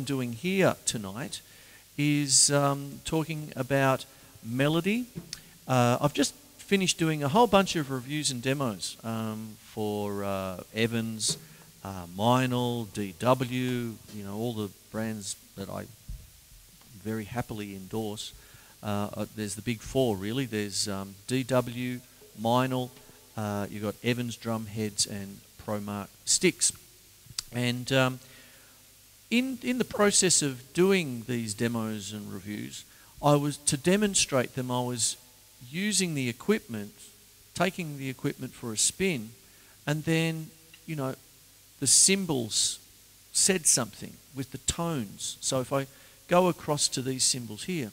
doing here tonight is talking about melody. I've just finished doing a whole bunch of reviews and demos for Evans, Meinl, DW, all the brands that I very happily endorse. There's the big four, really. There's DW, Meinl, you've got Evans drum heads and ProMark sticks. And in the process of doing these demos and reviews, to demonstrate them, I was using the equipment, taking the equipment for a spin, and then, the cymbals said something with the tones. So if I go across to these cymbals here,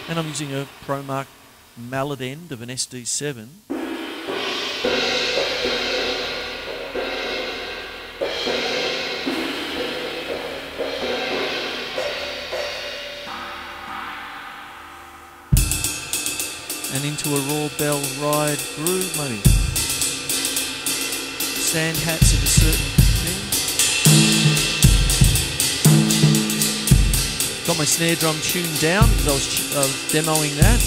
and I'm using a ProMark mallet end of an SD7. And into a raw bell ride groove, maybe. Sand hats of a certain thing. Got my snare drum tuned down because I was demoing that.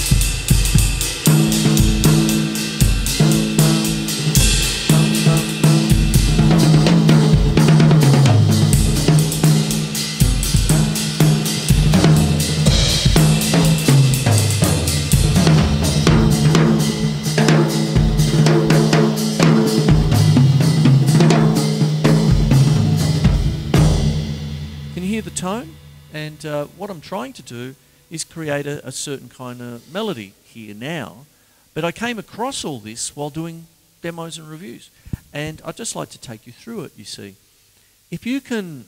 The tone, and what I'm trying to do is create a certain kind of melody here now, but I came across all this while doing demos and reviews, and I'd just like to take you through it. You see, if you can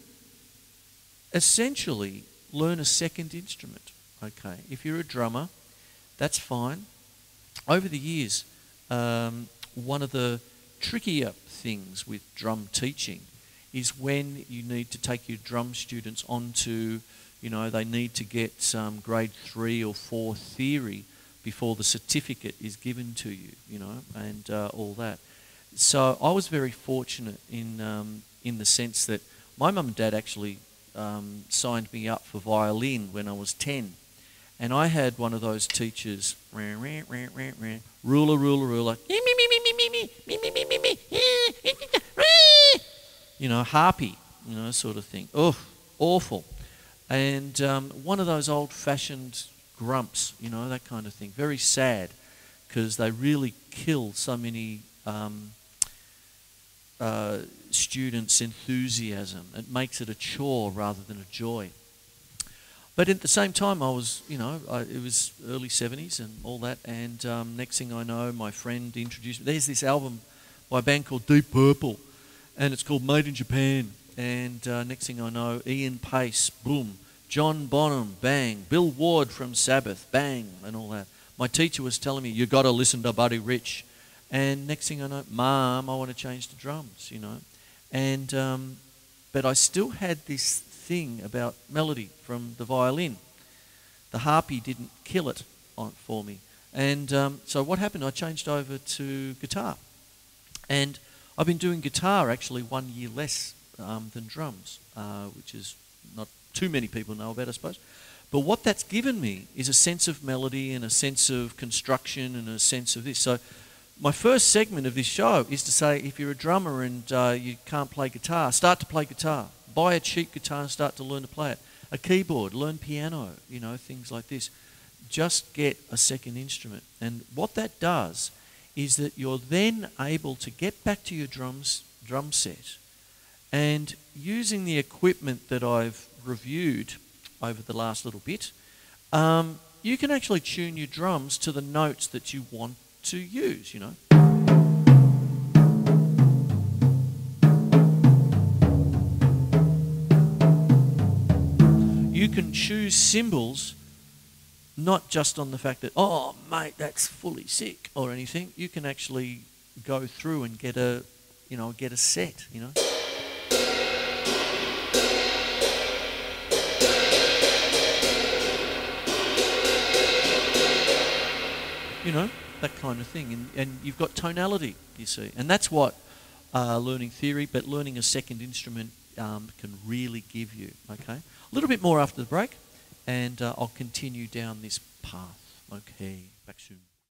essentially learn a second instrument, okay, if you're a drummer, that's fine. Over the years, one of the trickier things with drum teaching is when you need to take your drum students onto, they need to get some grade 3 or 4 theory before the certificate is given to you, and all that. So I was very fortunate in the sense that my mum and dad actually signed me up for violin when I was 10. And I had one of those teachers, ruler, harpy, sort of thing. Oh, awful. And one of those old-fashioned grumps, that kind of thing. Very sad, because they really kill so many students' enthusiasm. It makes it a chore rather than a joy. But at the same time, I was, it was early 70s and all that, and next thing I know, my friend introduced me. There's this album by a band called Deep Purple, and it's called Made in Japan. And next thing I know, Ian Pace, boom. John Bonham, bang. Bill Ward from Sabbath, bang, and all that. My teacher was telling me, you got to listen to Buddy Rich. And next thing I know, Mom, I want to change to drums, And, but I still had this thing about melody from the violin. The harpy didn't kill it for me. And so what happened, I changed over to guitar. And I've been doing guitar actually 1 year less than drums, which is not too many people know about, I suppose. But what that's given me is a sense of melody and a sense of construction and a sense of this. So my first segment of this show is to say, if you're a drummer and you can't play guitar, start to play guitar. Buy a cheap guitar and start to learn to play it. A keyboard, learn piano, things like this. Just get a second instrument. And what that does is that you're then able to get back to your drum set, and using the equipment that I've reviewed over the last little bit, you can actually tune your drums to the notes that you want to use, You can choose cymbals not just on the fact that, oh, mate, that's fully sick or anything. You can actually go through and get a set, that kind of thing. And you've got tonality, you see. And that's what learning theory, but learning a second instrument can really give you, okay? A little bit more after the break, and I'll continue down this path. Okay, back soon.